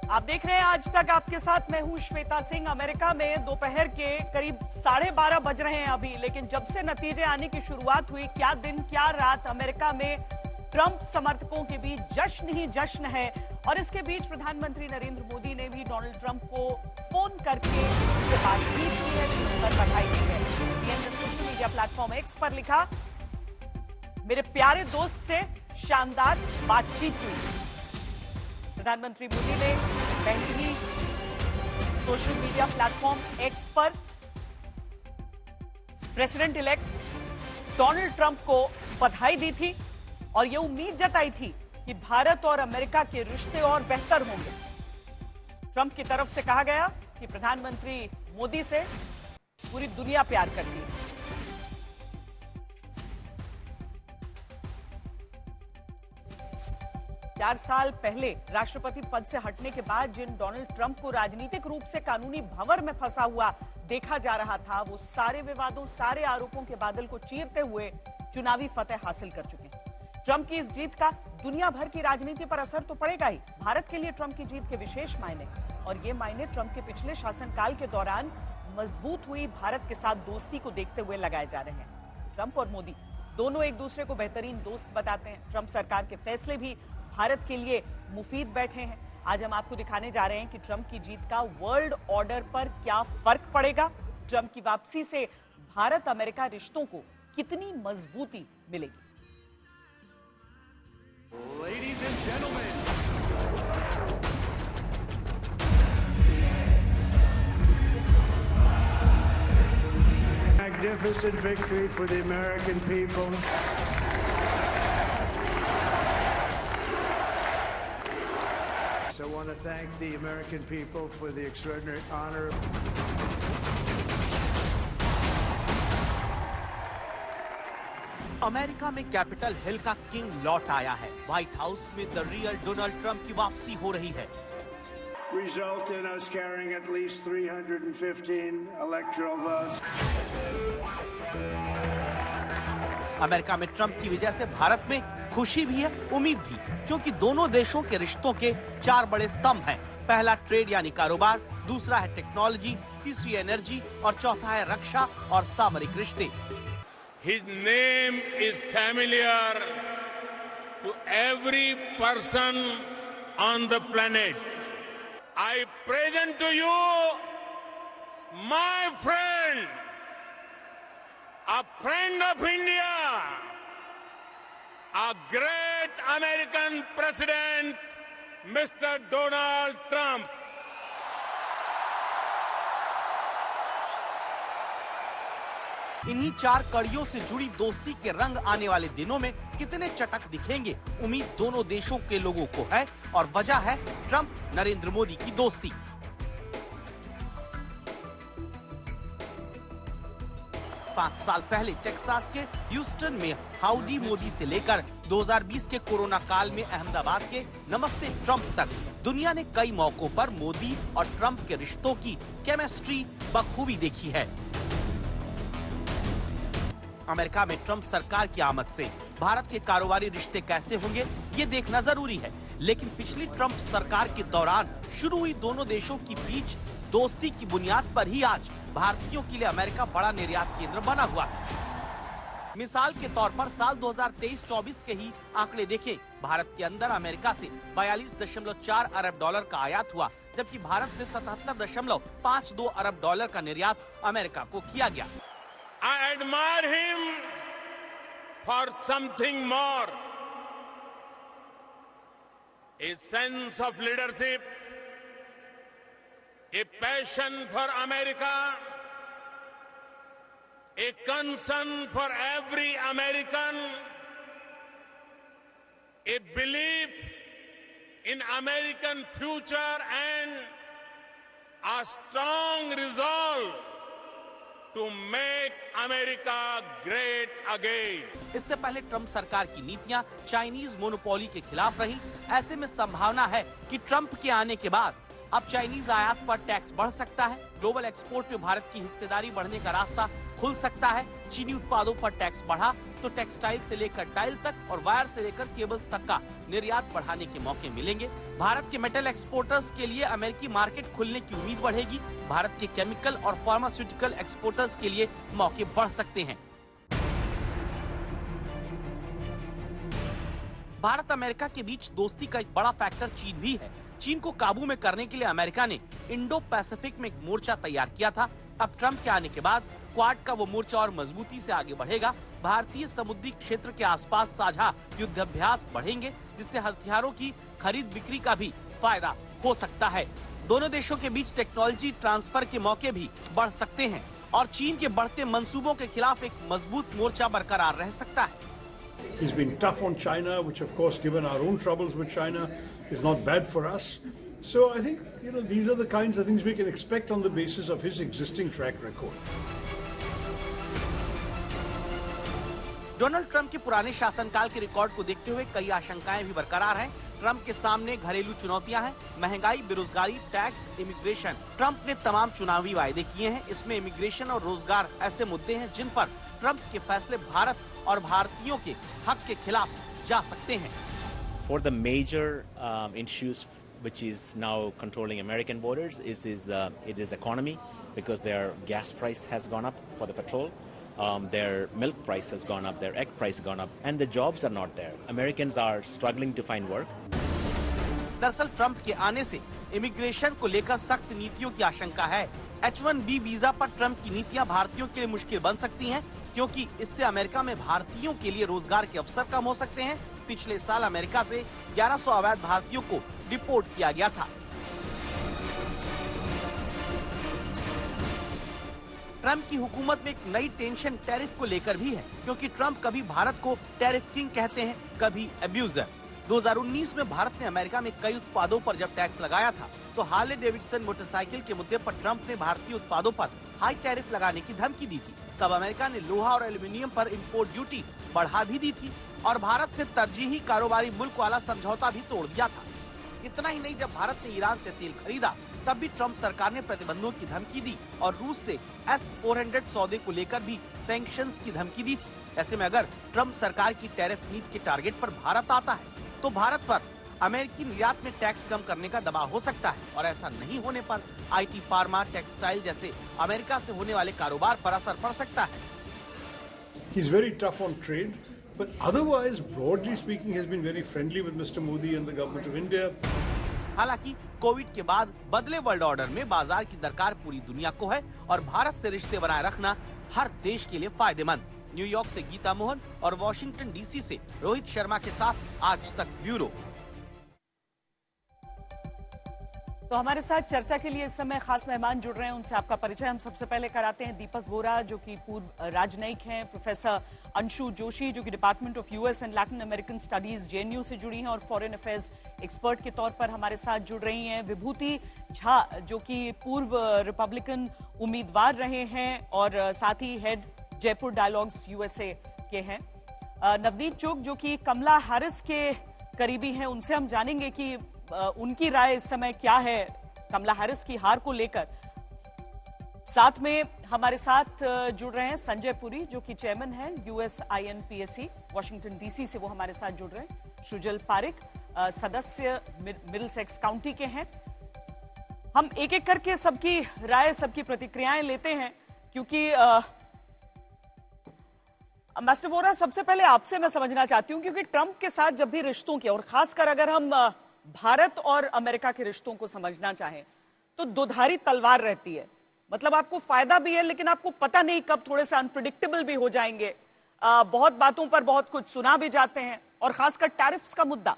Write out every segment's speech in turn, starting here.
आप देख रहे हैं आज तक, आपके साथ मैं हूं श्वेता सिंह। अमेरिका में दोपहर के करीब 12:30 बज रहे हैं अभी, लेकिन जब से नतीजे आने की शुरुआत हुई, क्या दिन क्या रात, अमेरिका में ट्रंप समर्थकों के बीच जश्न ही जश्न है। और इसके बीच प्रधानमंत्री नरेंद्र मोदी ने भी डोनाल्ड ट्रंप को फोन करके उनसे बातचीत की है, उन बधाई दी है। सोशल मीडिया प्लेटफॉर्म एक्स पर लिखा, मेरे प्यारे दोस्त से शानदार बातचीत हुई। प्रधानमंत्री मोदी ने पहले ही सोशल मीडिया प्लेटफॉर्म एक्स पर प्रेसिडेंट इलेक्ट डोनाल्ड ट्रंप को बधाई दी थी और यह उम्मीद जताई थी कि भारत और अमेरिका के रिश्ते और बेहतर होंगे। ट्रंप की तरफ से कहा गया कि प्रधानमंत्री मोदी से पूरी दुनिया प्यार करती है। चार साल पहले राष्ट्रपति पद से हटने के बाद जिन डोनाल्ड ट्रंप को राजनीतिक रूप से कानूनी भंवर में फंसा हुआ देखा जा रहा था, वो सारे विवादों, सारे आरोपों के बादल को चीरते हुए चुनावी फतह हासिल कर चुके हैं। ट्रंप की इस जीत का दुनिया भर की राजनीति पर असर तो पड़ेगा ही। भारत के लिए ट्रंप की जीत के विशेष मायने, और ये मायने ट्रंप के पिछले शासनकाल के दौरान मजबूत हुई भारत के साथ दोस्ती को देखते हुए लगाए जा रहे हैं। ट्रंप और मोदी दोनों एक दूसरे को बेहतरीन दोस्त बताते हैं। ट्रंप सरकार के फैसले भी भारत के लिए मुफीद बैठे हैं। आज हम आपको दिखाने जा रहे हैं कि ट्रंप की जीत का वर्ल्ड ऑर्डर पर क्या फर्क पड़ेगा। ट्रंप की वापसी से भारत अमेरिका रिश्तों को कितनी मजबूती मिलेगी। Ladies and gentlemen, magnificent victory for the American people. I want to thank the American people for the extraordinary honor. America में कैपिटल हिल का किंग लौट आया है। व्हाइट हाउस में द रियल डोनाल्ड ट्रंप की वापसी हो रही है। Result in us carrying at least 315 electoral votes. America में ट्रंप की वजह से भारत में खुशी भी है, उम्मीद भी, क्योंकि दोनों देशों के रिश्तों के चार बड़े स्तंभ हैं। पहला ट्रेड यानी कारोबार, दूसरा है टेक्नोलॉजी, तीसरी एनर्जी और चौथा है रक्षा और सामरिक रिश्ते। His name is familiar to every person on the planet. I present to you my friend, a friend of India, a great American president, Mr. Donald Trump. इन्हीं चार कड़ियों से जुड़ी दोस्ती के रंग आने वाले दिनों में कितने चटक दिखेंगे, उम्मीद दोनों देशों के लोगों को है, और वजह है ट्रंप नरेंद्र मोदी की दोस्ती। पांच साल पहले टेक्सास के ह्यूस्टन में हाउडी मोदी से लेकर 2020 के कोरोना काल में अहमदाबाद के नमस्ते ट्रंप तक दुनिया ने कई मौकों पर मोदी और ट्रंप के रिश्तों की केमिस्ट्री बखूबी देखी है। अमेरिका में ट्रंप सरकार की आमद से भारत के कारोबारी रिश्ते कैसे होंगे, ये देखना जरूरी है। लेकिन पिछली ट्रंप सरकार के दौरान शुरू हुई दोनों देशों के बीच दोस्ती की बुनियाद पर ही आज भारतीयों के लिए अमेरिका बड़ा निर्यात केंद्र बना हुआ है। मिसाल के तौर पर साल 2023-24 के ही आंकड़े देखें, भारत के अंदर अमेरिका से 42.4 अरब डॉलर का आयात हुआ, जबकि भारत से 77.52 अरब डॉलर का निर्यात अमेरिका को किया गया। I admire him for something more. A sense of leadership, a passion for America, a concern for every American, a belief in American future and a strong resolve to make America great again. इससे पहले Trump सरकार की नीतियां Chinese monopoly के खिलाफ रही। ऐसे में संभावना है कि ट्रंप के आने के बाद अब चाइनीज आयात पर टैक्स बढ़ सकता है। ग्लोबल एक्सपोर्ट में भारत की हिस्सेदारी बढ़ने का रास्ता खुल सकता है। चीनी उत्पादों पर टैक्स बढ़ा तो टेक्सटाइल से लेकर टाइल तक और वायर से लेकर केबल्स तक का निर्यात बढ़ाने के मौके मिलेंगे। भारत के मेटल एक्सपोर्टर्स के लिए अमेरिकी मार्केट खुलने की उम्मीद बढ़ेगी। भारत के केमिकल और फार्मास्यूटिकल एक्सपोर्टर्स के लिए मौके बढ़ सकते हैं। भारत अमेरिका के बीच दोस्ती का एक बड़ा फैक्टर चीन भी है। चीन को काबू में करने के लिए अमेरिका ने इंडो पैसिफिक में एक मोर्चा तैयार किया था। अब ट्रंप के आने के बाद क्वाड का वो मोर्चा और मजबूती से आगे बढ़ेगा। भारतीय समुद्री क्षेत्र के आसपास साझा युद्धाभ्यास बढ़ेंगे, जिससे हथियारों की खरीद बिक्री का भी फायदा हो सकता है। दोनों देशों के बीच टेक्नोलॉजी ट्रांसफर के मौके भी बढ़ सकते हैं और चीन के बढ़ते मंसूबों के खिलाफ एक मजबूत मोर्चा बरकरार रह सकता है। He's been tough on China, which of course, given our own troubles with China, is not bad for us. So I think, these are the kinds of things we can expect on the basis of his existing track record. Donald Trump के पुराने शासनकाल के record को देखते हुए कई आशंकाएं भी बरकरार हैं। ट्रंप के सामने घरेलू चुनौतियां हैं, महंगाई, बेरोजगारी, टैक्स, इमिग्रेशन। ट्रंप ने तमाम चुनावी वायदे किए हैं। इसमें इमिग्रेशन और रोजगार ऐसे मुद्दे हैं जिन पर ट्रंप के फैसले भारत और भारतीयों के हक के खिलाफ जा सकते हैं। For the major issues which is now controlling American voters it is economy, because their gas price has gone up for the petrol. Their milk price has gone up, their egg price has gone up, and the jobs are not there. Americans are struggling to find work. दरअसल Trump के आने से immigration को लेकर सख्त नीतियों की आशंका है। H-1B वीजा पर ट्रंप की नीतियां भारतीयों के लिए मुश्किल बन सकती हैं, क्योंकि इससे अमेरिका में भारतीयों के लिए रोजगार के अवसर कम हो सकते हैं। पिछले साल अमेरिका से 1100 अवैध भारतीयों को डिपोर्ट किया गया था। ट्रंप की हुकूमत में एक नई टेंशन टैरिफ को लेकर भी है, क्योंकि ट्रंप कभी भारत को टैरिफ किंग कहते हैं, कभी अब्यूजर। 2019 में भारत ने अमेरिका में कई उत्पादों पर जब टैक्स लगाया था, तो हार्ले डेविडसन मोटरसाइकिल के मुद्दे पर ट्रंप ने भारतीय उत्पादों पर हाई टैरिफ लगाने की धमकी दी थी। तब अमेरिका ने लोहा और एल्यूमिनियम पर इंपोर्ट ड्यूटी बढ़ा भी दी थी और भारत से तरजीही कारोबारी मुल्क वाला समझौता भी तोड़ दिया था। इतना ही नहीं, जब भारत ने ईरान से तेल खरीदा तब भी ट्रंप सरकार ने प्रतिबंधों की धमकी दी और रूस से S-400 सौदे को लेकर भी सैंक्शंस की धमकी दी थी। ऐसे में अगर ट्रंप सरकार की टैरिफ नीति के टारगेट पर भारत आता है, तो भारत पर अमेरिकी निर्यात में टैक्स कम करने का दबाव हो सकता है और ऐसा नहीं होने पर IT, फार्मा, टेक्सटाइल जैसे अमेरिका से होने वाले कारोबार पर असर पड़ सकता है। He's very tough on trade, but otherwise, broadly speaking, he has been very friendly with Mr. Modi and the government of India. हालांकि कोविड के बाद बदले वर्ल्ड ऑर्डर में बाजार की दरकार पूरी दुनिया को है और भारत से रिश्ते बनाए रखना हर देश के लिए फायदेमंद। न्यूयॉर्क से गीता मोहन और वॉशिंगटन DC से रोहित शर्मा के साथ आज तक ब्यूरो। तो हमारे साथ चर्चा के लिए इस समय खास मेहमान जुड़ रहे हैं, उनसे आपका परिचय हम सबसे पहले कराते हैं। दीपक वोरा, जो कि पूर्व राजनयिक हैं, प्रोफेसर अंशु जोशी, जो कि department of US and Latin American studies JNU से जुड़ी हैं और फॉरेन अफेयर्स एक्सपर्ट के तौर पर हमारे साथ जुड़ रही हैं। विभूति झा, जो कि पूर्व रिपब्लिकन उम्मीदवार रहे हैं और साथ ही हेड जयपुर डायलॉग्स USA के हैं। नवनीत चोक, जो कि कमला हैरिस के करीबी हैं, उनसे हम जानेंगे कि उनकी राय इस समय क्या है कमला हैरिस की हार को लेकर। साथ में हमारे साथ जुड़ रहे हैं संजय पुरी, जो कि चेयरमैन है USINPSC वॉशिंगटन DC से, वो हमारे साथ जुड़ रहे हैं। सुजल पारिक, सदस्य मिडिलसेक्स काउंटी के हैं। हम एक एक करके सबकी राय, सबकी प्रतिक्रियाएं लेते हैं, क्योंकि मास्टर वोरा, सबसे पहले आपसे मैं समझना चाहती हूं, क्योंकि ट्रंप के साथ जब भी रिश्तों की, और खासकर अगर हम भारत और अमेरिका के रिश्तों को समझना चाहें, तो दोधारी तलवार रहती है। मतलब आपको फायदा भी है, लेकिन आपको पता नहीं कब थोड़े से अनप्रिडिक्टेबल भी हो जाएंगे। बहुत बातों पर बहुत कुछ सुना भी जाते हैं, और खासकर टैरिफ्स का मुद्दा।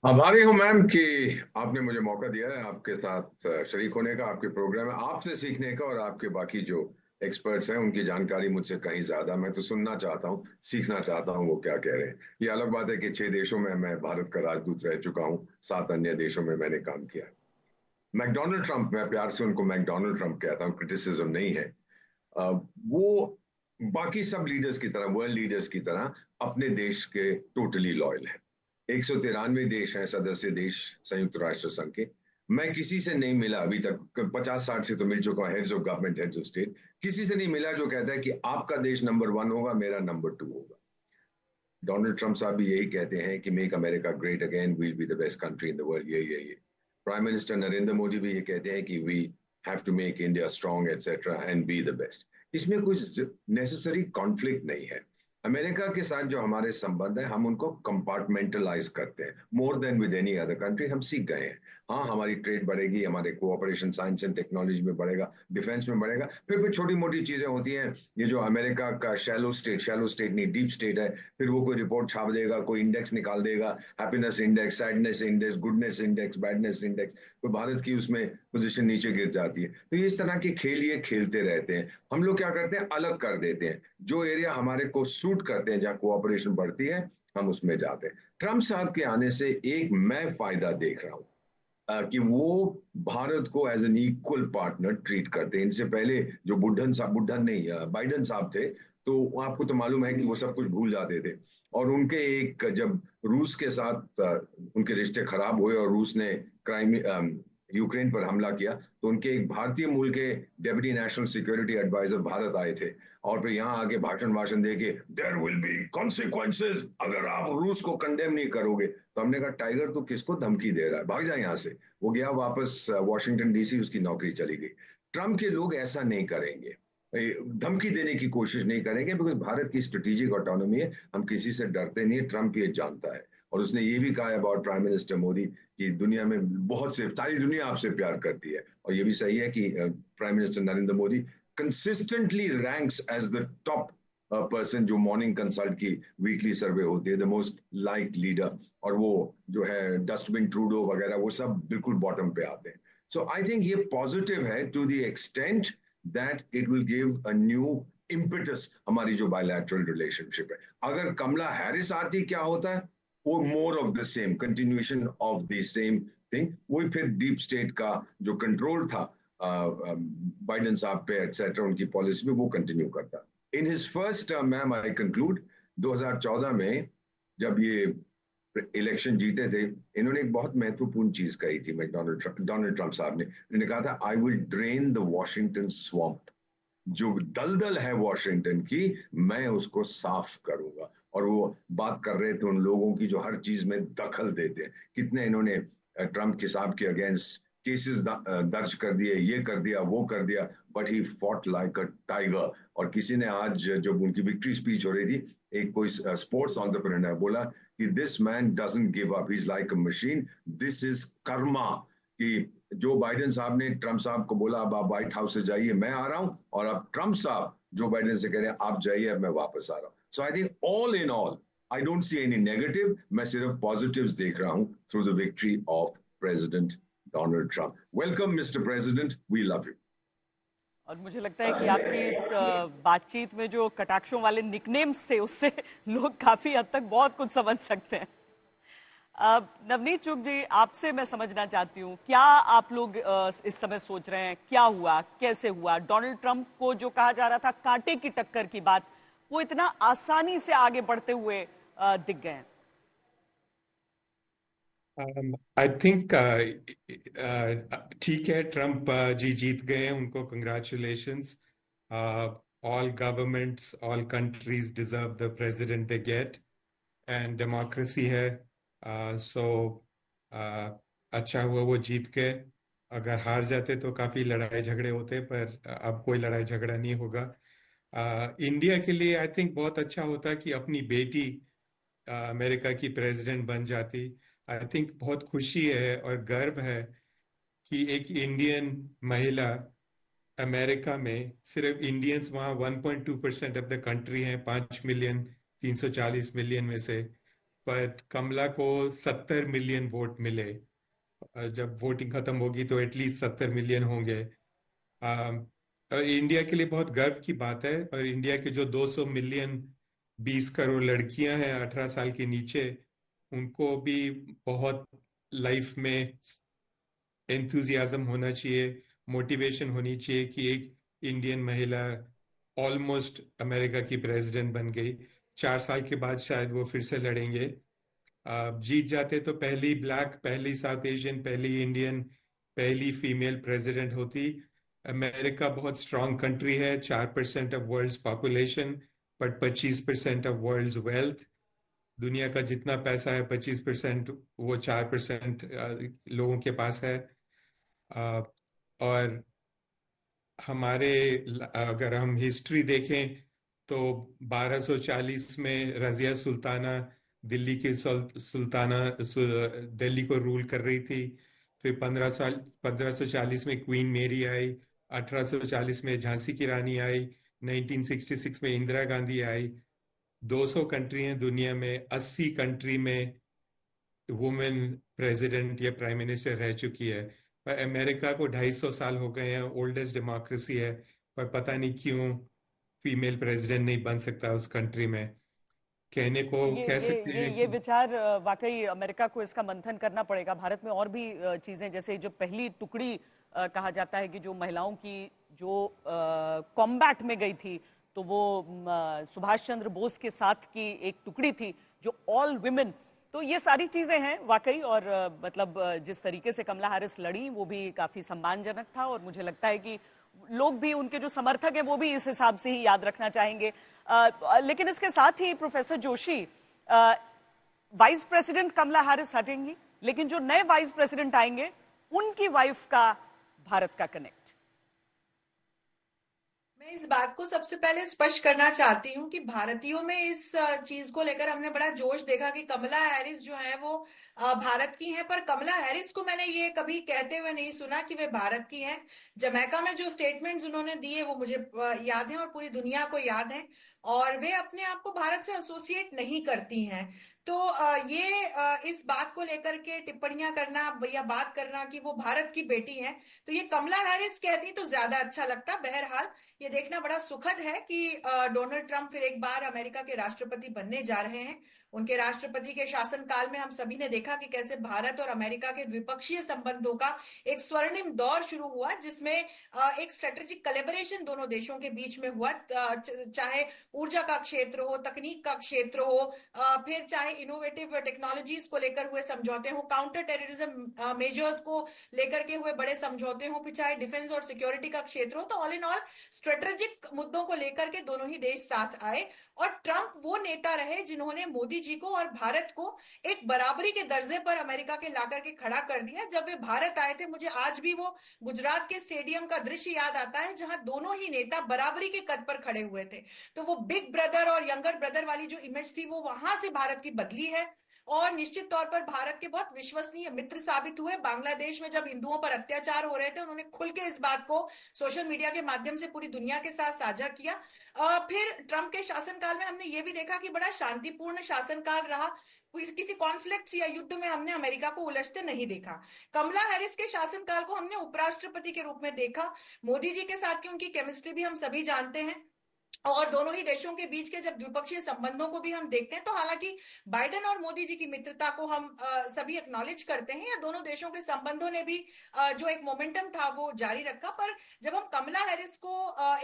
आभारी हूं मैम कि आपने मुझे मौका दिया है आपके साथ शरीक होने का, आपके प्रोग्राम में आपसे सीखने का, और आपके बाकी जो एक्सपर्ट्स हैं उनकी जानकारी मुझसे कहीं ज्यादा। मैं तो सुनना चाहता हूं, सीखना चाहता हूं वो क्या कह रहे हैं। ये अलग बात है कि 6 देशों में मैं भारत का राजदूत रह चुका हूं, 7 अन्य देशों में मैंने काम किया। मैकडोनल्ड ट्रंप, मैं प्यार से उनको मैकडोनल्ड ट्रंप कहता हूं, क्रिटिसिज्म नहीं है। वो बाकी सब लीडर्स की तरह, वर्ल्ड लीडर्स की तरह अपने देश के टोटली लॉयल है। 193 देश हैं सदस्य देश संयुक्त राष्ट्र संघ के, मैं किसी से नहीं मिला अभी तक, 50-60 से तो मिल चुका हूं, heads of government, heads of state, किसी से नहीं मिला जो कहता है कि आपका देश नंबर 1 होगा, मेरा नंबर 2 होगा। डोनाल्ड ट्रंप साहब भी यही कहते हैं कि make America great again, will be the best country in the world, ये प्राइम मिनिस्टर नरेंद्र मोदी भी ये कहते हैं कि we have to make India strong etcetera and be the best. इसमें कुछ नेसेसरी कॉन्फ्लिक्ट नहीं है। अमेरिका के साथ जो हमारे संबंध है, हम उनको कंपार्टमेंटलाइज करते हैं more than with any other country. हम सीख गए हैं, हाँ हमारी ट्रेड बढ़ेगी, हमारे कोऑपरेशन साइंस एंड टेक्नोलॉजी में बढ़ेगा, डिफेंस में बढ़ेगा, फिर छोटी मोटी चीजें होती हैं। ये जो अमेरिका का शैलो स्टेट नहीं डीप स्टेट है, फिर वो कोई रिपोर्ट छाप देगा, कोई इंडेक्स निकाल देगा, happiness index, sadness index, goodness index, badness index, तो भारत की उसमें पोजीशन नीचे गिर जाती है। तो इस तरह के खेल ये खेलते रहते हैं। हम लोग क्या करते हैं, अलग कर देते हैं, जो एरिया हमारे को सूट करते हैं, जहाँ कोऑपरेशन बढ़ती है, हम उसमें जाते हैं। ट्रंप साहब के आने से एक मैं फायदा देख रहा हूं कि वो भारत को as an equal partner treat करते हैं। इनसे पहले जो बाइडन साहब थे, तो आपको तो मालूम है कि वो सब कुछ भूल जाते थे, और उनके एक जब रूस के साथ उनके रिश्ते खराब हुए और रूस ने यूक्रेन पर हमला किया, तो उनके एक भारतीय मूल के deputy national security advisor Bharat आए थे, और फिर यहाँ आके भाषण दे के देयर विल बी कॉन्सिक्वेंसेस अगर आप रूस को कंडेम नहीं करोगे। तो हमने कहा टाइगर तो किसको धमकी दे रहा है, भाग जाए यहाँ से। वो गया वापस वॉशिंगटन डीसी, उसकी नौकरी चली गई। ट्रंप के लोग ऐसा नहीं करेंगे, धमकी देने की कोशिश नहीं करेंगे, बिकॉज भारत की स्ट्रेटेजिक ऑटोनॉमी है, हम किसी से डरते नहीं है। ट्रंप ये जानता है, और उसने ये भी कहा अबाउट प्राइम मिनिस्टर मोदी कि दुनिया में बहुत से, सारी दुनिया आपसे प्यार करती है, और ये भी सही है कि prime minister Narendra Modi consistently ranks as the top person जो मॉर्निंग कंसल्ट की वीकली सर्वे होती है, द मोस्ट लाइक लीडर, और वो जो है डस्टबिन ट्रूडो वगैरह वो सब बिल्कुल बॉटम पे आते हैं। सो आई थिंक ये पॉजिटिव है to the extent that it will give a new impetus हमारी जो बायलैटरल रिलेशनशिप है। अगर कमला हैरिस आती, क्या होता है, वो more of the same, continuation of the same thing, वही फिर डीप स्टेट का जो कंट्रोल था बाइडेन साहब पे एटसेट्रा, उनकी पॉलिसी में, वो कंटिन्यू करता। In his first term, ma'am I conclude, 2014 में जब ये इलेक्शन जीते थे, इन्होंने एक बहुत महत्वपूर्ण चीज कही थी, डोनाल्ड ट्रंप साहब ने। इन्होंने कहा था, I will drain the Washington swamp, जो दलदल है वॉशिंगटन की, मैं उसको साफ करूंगा। और वो बात कर रहे थे उन लोगों की जो हर चीज में दखल देते हैं। कितने इन्होंने ट्रंप के साहब के अगेंस्ट केसेस दर्ज कर दिए, ये कर दिया, वो कर दिया, but he fought like a tiger. और किसी ने आज जब उनकी विक्ट्री स्पीच हो रही थी, एक कोई स्पोर्ट्स एंटरप्रेन्योर ने बोला कि this man doesn't give up, he is like a machine, this is Karma. कि जो बाइडेन साहब ने ट्रंप साहब को बोला अब आप व्हाइट हाउस से जाइए, मैं आ रहा हूं, और अब ट्रंप साहब जो बाइडेन से कह रहे हैं आप जाइए, अब मैं वापस आ रहा हूं। So I think all in all I don't see any negative, मैं सिर्फ पॉजिटिव्स देख रहा हूं through the victory of president Donald Trump. Welcome mister president, we love you. और मुझे लगता है कि आपकी इस बातचीत में जो कटाक्षों वाले निकनेम्स थे, उससे लोग काफी हद तक बहुत कुछ समझ सकते हैं। नवनीत चुग जी, आपसे मैं समझना चाहती हूँ, क्या आप लोग इस समय सोच रहे हैं, क्या हुआ, कैसे हुआ? डोनाल्ड ट्रंप को जो कहा जा रहा था कांटे की टक्कर की बात, वो इतना आसानी से आगे बढ़ते हुए दिख गए हैं? आई थिंक ठीक है, ट्रंप जी जीत गए, उनको congratulations. All governments, all countries deserve the president they get, and democracy है। सो अच्छा हुआ वो जीत गए। अगर हार जाते तो काफी लड़ाई झगड़े होते, पर अब कोई लड़ाई झगड़ा नहीं होगा। इंडिया के लिए आई थिंक बहुत अच्छा होता कि अपनी बेटी अमेरिका की प्रेसिडेंट बन जाती। आई थिंक बहुत खुशी है और गर्व है कि एक इंडियन महिला अमेरिका में, सिर्फ इंडियंस वहाँ 1.2% ऑफ द कंट्री हैं, 5 मिलियन 340 मिलियन में से, पर कमला को 70 मिलियन वोट मिले। जब वोटिंग खत्म होगी तो एटलीस्ट 70 मिलियन होंगे। और इंडिया के लिए बहुत गर्व की बात है। और इंडिया के जो 200 मिलियन 20 करोड़ लड़कियां हैं 18 साल के नीचे, उनको भी बहुत लाइफ में एंथुजियाज्म होना चाहिए, मोटिवेशन होनी चाहिए कि एक इंडियन महिला ऑलमोस्ट अमेरिका की प्रेसिडेंट बन गई। 4 साल के बाद शायद वो फिर से लड़ेंगे। जीत जाते तो पहली ब्लैक, पहली साउथ एशियन, पहली इंडियन पहली फीमेल प्रेसिडेंट होती। अमेरिका बहुत स्ट्रांग कंट्री है, 4% of world's population but 25% of world's wealth. दुनिया का जितना पैसा है 25% वो 4% लोगों के पास है। और हमारे अगर हम हिस्ट्री देखें तो 1240 में रजिया सुल्ताना दिल्ली की सुल्ताना दिल्ली को रूल कर रही थी। फिर 1540 में क्वीन मेरी आई, 1840 में झांसी की रानी आई, 1966 में इंदिरा गांधी आई। 200 कंट्री हैं दुनिया में, 80 कंट्री में वुमेन प्रेसिडेंट या प्राइम मिनिस्टर रह चुकी है। पर अमेरिका को 250 साल हो गए हैं, ओल्डेस्ट डेमोक्रेसी है, पर पता नहीं क्यों फीमेल प्रेसिडेंट नहीं बन सकता उस कंट्री में। कहने को कह सकते हैं ये विचार वाकई अमेरिका को इसका मंथन करना पड़ेगा। भारत में और भी चीजें, जैसे जो पहली टुकड़ी कहा जाता है कि जो महिलाओं की जो कॉम्बैट में गई थी, तो वो सुभाष चंद्र बोस के साथ की एक टुकड़ी थी जो ऑल विमेन। तो ये सारी चीजें हैं वाकई, और मतलब जिस तरीके से कमला हैरिस लड़ी वो भी काफी सम्मानजनक था, और मुझे लगता है कि लोग भी, उनके जो समर्थक हैं वो भी इस हिसाब से ही याद रखना चाहेंगे। लेकिन इसके साथ ही professor Joshi, vice president Kamala Harris हटेंगी, लेकिन जो नए वाइस प्रेसिडेंट आएंगे उनकी वाइफ का भारत का कनेक्ट। मैं इस बात को सबसे पहले स्पष्ट करना चाहती हूँ कि भारतीयों में इस चीज को लेकर हमने बड़ा जोश देखा कि कमला हैरिस जो है वो भारत की हैं, पर कमला हैरिस को मैंने ये कभी कहते हुए नहीं सुना कि वे भारत की हैं। जमैका में जो स्टेटमेंट्स उन्होंने दिए वो मुझे याद है और पूरी दुनिया को याद है, और वे अपने आप को भारत से एसोसिएट नहीं करती हैं। तो ये इस बात को लेकर के टिप्पणियां करना या बात करना कि वो भारत की बेटी हैं, तो ये कमला हैरिस कहती तो ज्यादा अच्छा लगता। बहरहाल ये देखना बड़ा सुखद है कि डोनाल्ड ट्रंप फिर एक बार अमेरिका के राष्ट्रपति बनने जा रहे हैं। उनके राष्ट्रपति के शासनकाल में हम सभी ने देखा कि कैसे भारत और अमेरिका के द्विपक्षीय संबंधों का एक स्वर्णिम दौर शुरू हुआ, जिसमें एक स्ट्रेटेजिक कोलैबोरेशन दोनों देशों के बीच में हुआ, चाहे ऊर्जा का क्षेत्र हो, तकनीक का क्षेत्र हो, फिर चाहे इनोवेटिव टेक्नोलॉजीज को लेकर हुए समझौते हो, काउंटर टेररिज्म मेजर्स को लेकर के हुए बड़े समझौते हो, फिर चाहे डिफेंस और सिक्योरिटी का क्षेत्र हो। तो ऑल इन ऑल स्ट्रेटेजिक मुद्दों को लेकर के दोनों ही देश साथ आए, और ट्रंप वो नेता रहे जिन्होंने मोदी जी को और भारत को एक बराबरी के दर्जे पर अमेरिका के लाकर के खड़ा कर दिया। जब वे भारत आए थे, मुझे आज भी वो गुजरात के स्टेडियम का दृश्य याद आता है जहां दोनों ही नेता बराबरी के कद पर खड़े हुए थे। तो वो बिग ब्रदर और यंगर ब्रदर वाली जो इमेज थी वो वहां से भारत की बदली है, और निश्चित तौर पर भारत के बहुत विश्वसनीय मित्र साबित हुए। बांग्लादेश में जब हिंदुओं पर अत्याचार हो रहे थे, उन्होंने खुल के इस बात को सोशल मीडिया के माध्यम से पूरी दुनिया के साथ साझा किया। फिर ट्रंप के शासनकाल में हमने ये भी देखा कि बड़ा शांतिपूर्ण शासनकाल रहा, किसी कॉन्फ्लिक्ट या युद्ध में हमने अमेरिका को उलझते नहीं देखा। कमला हैरिस के शासनकाल को हमने उपराष्ट्रपति के रूप में देखा। मोदी जी के साथ की उनकी केमिस्ट्री भी हम सभी जानते हैं, और दोनों ही देशों के बीच के जब द्विपक्षीय संबंधों को भी हम देखते हैं, तो हालांकि बाइडेन और मोदी जी की मित्रता को हम सभी एक्नॉलेज करते हैं, या दोनों देशों के संबंधों ने भी जो एक मोमेंटम था वो जारी रखा। पर जब हम कमला हैरिस को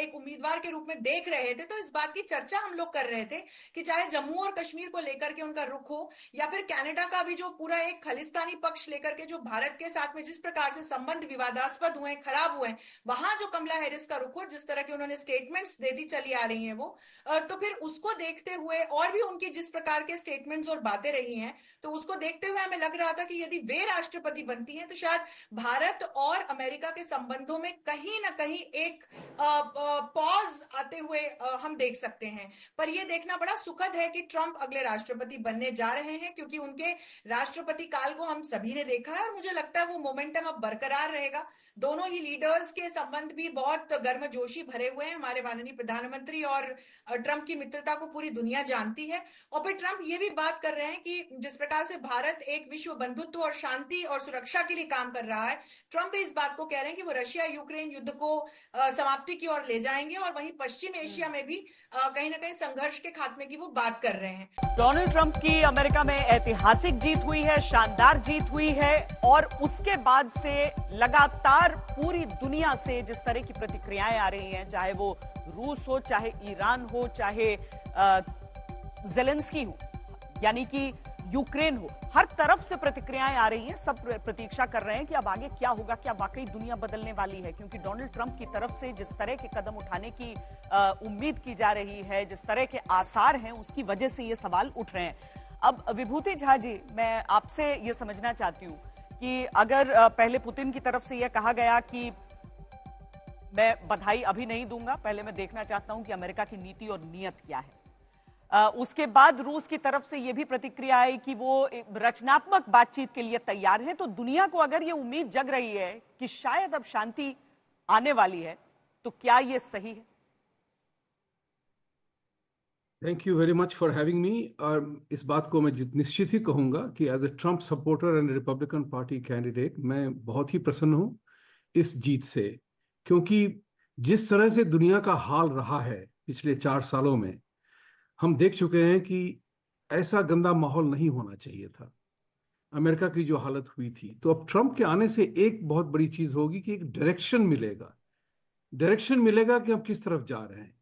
एक उम्मीदवार के रूप में देख रहे थे, तो इस बात की चर्चा हम लोग कर रहे थे कि चाहे जम्मू और कश्मीर को लेकर के उनका रुख हो, या फिर कनाडा का भी जो पूरा एक खालिस्तानी पक्ष लेकर के जो भारत के साथ में जिस प्रकार से संबंध विवादास्पद हुए, खराब हुए, वहां जो कमला हैरिस का रुख हो, जिस तरह के उन्होंने स्टेटमेंट्स देती चली आ रही हैं वो, तो फिर उसको देखते हुए और भी उनकी जिस प्रकार के स्टेटमेंट्स और बातें रही हैं, तो उसको देखते हुए हमें लग रहा था कि यदि वे राष्ट्रपति बनती हैं तो शायद भारत और अमेरिका के संबंधों में कहीं ना कहीं एक पॉज आते हुए हम देख सकते हैं। पर यह देखना बड़ा सुखद है कि ट्रंप अगले राष्ट्रपति बनने जा रहे हैं, क्योंकि उनके राष्ट्रपति काल को हम सभी ने देखा है, और मुझे लगता है वो मोमेंटम अब बरकरार रहेगा। दोनों ही लीडर्स के संबंध भी बहुत गर्मजोशी भरे हुए हैं। हमारे माननीय प्रधानमंत्री और ट्रंप की मित्रता को पूरी दुनिया जानती है, और फिर ट्रंप ये भी बात कर रहे हैं कि जिस प्रकार से भारत एक विश्व बंधुत्व और शांति और सुरक्षा के लिए काम कर रहा है, ट्रंप इस बात को कह रहे हैं कि वो रशिया यूक्रेन युद्ध को समाप्ति की ओर ले जाएंगे, और वहीं पश्चिम एशिया में भी कहीं ना कहीं संघर्ष के खात्मे की वो बात कर रहे हैं। डोनाल्ड ट्रंप की अमेरिका में ऐतिहासिक जीत हुई है, शानदार जीत हुई है, और उसके बाद से लगातार पूरी दुनिया से जिस तरह की प्रतिक्रियाएं आ रही हैं, चाहे वो रूस हो, चाहे ईरान हो, चाहे ज़ेलेंस्की हो, यानी कि यूक्रेन हो, हर तरफ से प्रतिक्रियाएं आ रही हैं। सब प्रतीक्षा कर रहे हैं कि अब आगे क्या होगा, क्या वाकई दुनिया बदलने वाली है, क्योंकि डोनाल्ड ट्रंप की तरफ से जिस तरह के कदम उठाने की उम्मीद की जा रही है, जिस तरह के आसार हैं, उसकी वजह से ये सवाल उठ रहे हैं। अब विभूति झा जी, मैं आपसे ये समझना चाहती हूँ कि अगर पहले पुतिन की तरफ से यह कहा गया कि मैं बधाई अभी नहीं दूंगा, पहले मैं देखना चाहता हूं कि अमेरिका की नीति और नीयत क्या है, उसके बाद रूस की तरफ से यह भी प्रतिक्रिया आई कि वो रचनात्मक बातचीत के लिए तैयार है, तो दुनिया को अगर ये उम्मीद जग रही है कि शायद अब शांति आने वाली है, तो क्या ये सही है? Thank you very much for having me. और इस बात को मैं निश्चित ही कहूंगा कि as a Trump supporter and Republican party candidate मैं बहुत ही प्रसन्न हूं इस जीत से, क्योंकि जिस तरह से दुनिया का हाल रहा है पिछले 4 सालों में, हम देख चुके हैं कि ऐसा गंदा माहौल नहीं होना चाहिए था। अमेरिका की जो हालत हुई थी, तो अब ट्रंप के आने से एक बहुत बड़ी चीज होगी कि एक डायरेक्शन मिलेगा कि हम किस तरफ जा रहे हैं।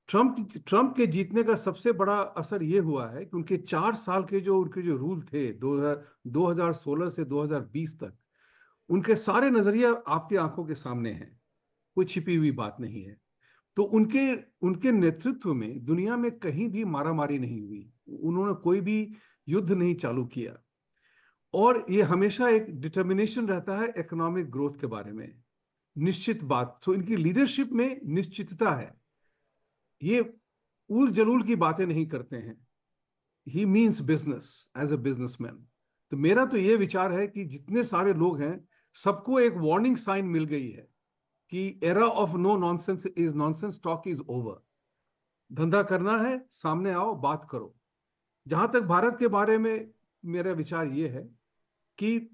ट्रंप के जीतने का सबसे बड़ा असर यह हुआ है कि उनके 4 साल के उनके जो रूल थे 2016 से 2020 तक, उनके सारे नजरिया आपकी आंखों के सामने हैं, कोई छिपी हुई बात नहीं है। तो उनके नेतृत्व में दुनिया में कहीं भी मारामारी नहीं हुई, उन्होंने कोई भी युद्ध नहीं चालू किया, और ये हमेशा एक डिटर्मिनेशन रहता है इकोनॉमिक ग्रोथ के बारे में, निश्चित बात। तो इनकी लीडरशिप में निश्चितता है, ये उल जलूल की बातें नहीं करते हैं। He means business as a businessman. तो मेरा तो ये विचार है कि जितने सारे लोग हैं, सबको एक वार्निंग साइन मिल गई है कि era of no nonsense is nonsense, talk is over. धंधा करना है, सामने आओ, बात करो। जहां तक भारत के बारे में मेरा विचार ये है कि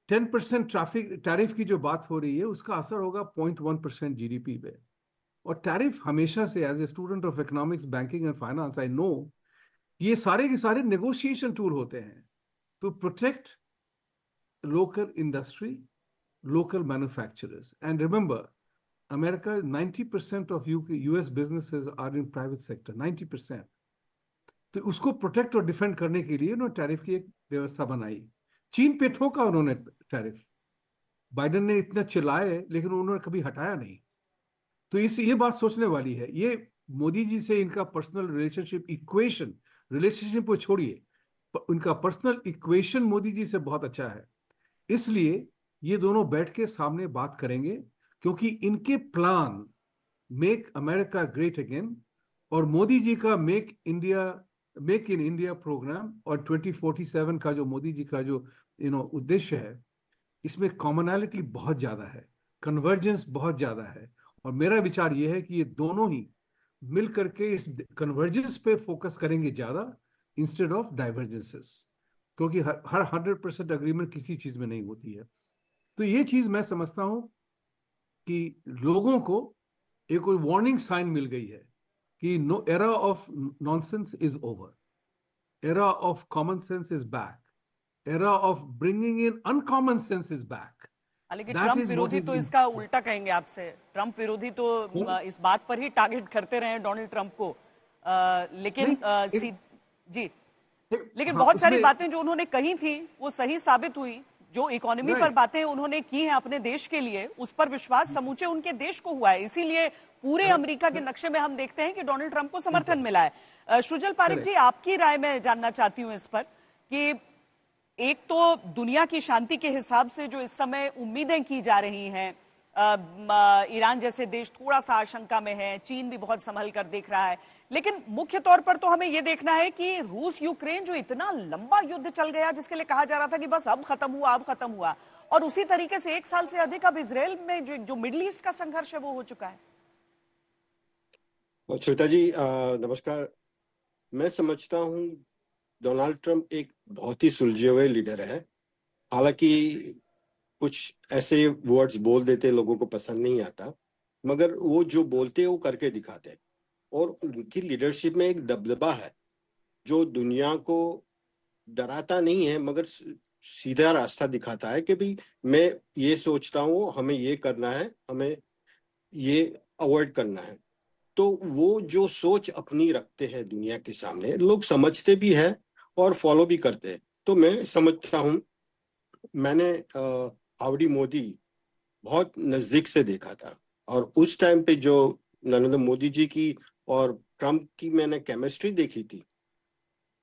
10% टैरिफ की जो बात हो रही है, उसका असर होगा 0.1% जीडीपी पे। और टैरिफ हमेशा से, as a student of economics, banking and finance, I know ये सारे के सारे नेगोशिएशन टूल होते हैं to protect local industry, local manufacturers. And remember, America, 90% of US businesses are in private sector, 90%. तो उसको प्रोटेक्ट और डिफेंड करने के लिए उन्होंने टैरिफ की एक व्यवस्था बनाई। चीन पे ठोका उन्होंने टैरिफ, बाइडेन ने इतना चिल्लाए लेकिन उन्होंने कभी हटाया नहीं। तो ये बात सोचने वाली है। ये मोदी जी से इनका पर्सनल रिलेशनशिप को छोड़िए, उनका पर्सनल इक्वेशन मोदी जी से बहुत अच्छा है। इसलिए ये दोनों बैठ के सामने बात करेंगे, क्योंकि इनके plan make America great again और मोदी जी का मेक इन इंडिया प्रोग्राम और 2047 का जो मोदी जी का जो उद्देश्य है, इसमें कॉमनैलिटी बहुत ज्यादा है, कन्वर्जेंस बहुत ज्यादा है। और मेरा विचार यह है कि ये दोनों ही मिल करके इस कन्वर्जेंस पे फोकस करेंगे ज्यादा, इंस्टेड ऑफ डाइवर्जेंसेस, क्योंकि हर 100% अग्रीमेंट किसी चीज में नहीं होती है। तो ये चीज मैं समझता हूं कि लोगों को एक कोई वार्निंग साइन मिल गई है कि no, era of nonsense is over, era of common sense is back, era of bringing in uncommon sense is back. लेकिन ट्रंप विरोधी तो इसका उल्टा कहेंगे आपसे। ट्रंप विरोधी तो इस बात पर ही टारगेट करते रहे डोनाल्ड ट्रंप को, लेकिन बहुत सारी बातें जो उन्होंने कही थी वो सही साबित हुई। जो इकोनॉमी पर बातें उन्होंने की हैं अपने देश के लिए, उस पर विश्वास समूचे उनके देश को हुआ है। इसीलिए पूरे अमेरिका के नक्शे में हम देखते हैं कि डोनाल्ड ट्रंप को समर्थन मिला है। सृजल पारिक जी, आपकी राय मैं जानना चाहती हूं इस पर कि एक तो दुनिया की शांति के हिसाब से जो इस समय उम्मीदें की जा रही हैं, ईरान जैसे देश थोड़ा सा आशंका में है, चीन भी बहुत संभल कर देख रहा है, लेकिन मुख्य तौर पर तो हमें यह देखना है कि रूस यूक्रेन जो इतना लंबा युद्ध चल गया, जिसके लिए कहा जा रहा था कि बस अब खत्म हुआ, और उसी तरीके से 1 साल से अधिक अब इजराइल में जो मिडिल ईस्ट का संघर्ष है वो हो चुका है। श्वेता जी नमस्कार। मैं समझता हूं डोनाल्ड ट्रंप एक बहुत ही सुलझे हुए लीडर है। हालांकि कुछ ऐसे वर्ड्स बोल देते लोगों को पसंद नहीं आता, मगर वो जो बोलते हैं वो करके दिखाते हैं। और उनकी लीडरशिप में एक दबदबा है जो दुनिया को डराता नहीं है, मगर सीधा रास्ता दिखाता है कि भाई मैं ये सोचता हूँ, हमें ये करना है, हमें ये अवॉइड करना है। तो वो जो सोच अपनी रखते हैं दुनिया के सामने, लोग समझते भी है और फॉलो भी करते हैं। तो मैं समझता हूँ, मैंने हाउडी मोदी बहुत नजदीक से देखा था, और उस टाइम पे जो नरेंद्र मोदी जी की और ट्रम्प की मैंने केमिस्ट्री देखी थी,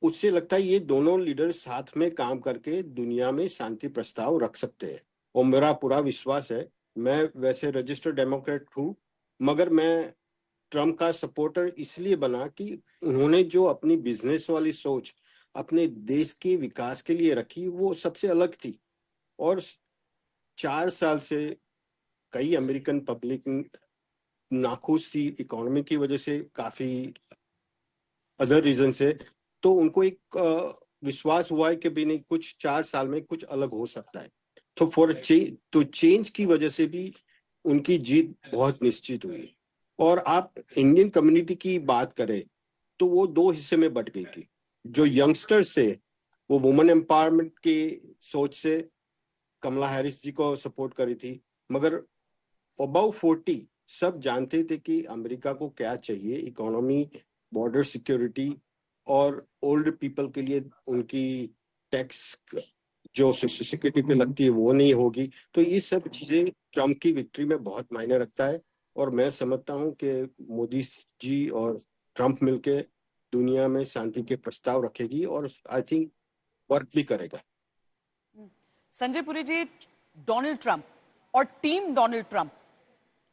उससे लगता है ये दोनों लीडर साथ में काम करके दुनिया में शांति प्रस्ताव रख सकते हैं, और मेरा पूरा विश्वास है। मैं वैसे रजिस्टर्ड डेमोक्रेट हूँ, मगर मैं ट्रम्प का सपोर्टर इसलिए बना कि उन्होंने जो अपनी बिजनेस वाली सोच अपने देश के विकास के लिए रखी, वो सबसे अलग थी। और 4 साल से कई अमेरिकन पब्लिक नाखुश थी इकोनॉमी की वजह से, काफी अदर रीजन से। तो उनको एक विश्वास हुआ है कि भी नहीं, कुछ 4 साल में कुछ अलग हो सकता है। तो चेंज की वजह से भी उनकी जीत बहुत निश्चित हुई। और आप इंडियन कम्युनिटी की बात करें तो वो 2 हिस्से में बट गई थी। जो यंगस्टर्स से, वो वुमेन एम्पावरमेंट की सोच से कमला हैरिस जी को सपोर्ट करी थी, मगर अबाउ 40 सब जानते थे कि अमेरिका को क्या चाहिए, इकोनॉमी, बॉर्डर सिक्योरिटी, और ओल्ड पीपल के लिए उनकी टैक्स जो सोशल सिक्योरिटी पे लगती है वो नहीं होगी। तो ये सब चीजें ट्रम्प की विक्ट्री में बहुत मायने रखता है, और मैं समझता हूँ कि मोदी जी और ट्रम्प मिलके दुनिया में शांति के प्रस्ताव रखेगी, और आई थिंक वर्क भी करेगा। संजय पुरी जी, डोनाल्ड ट्रंप और टीम डोनाल्ड ट्रंप,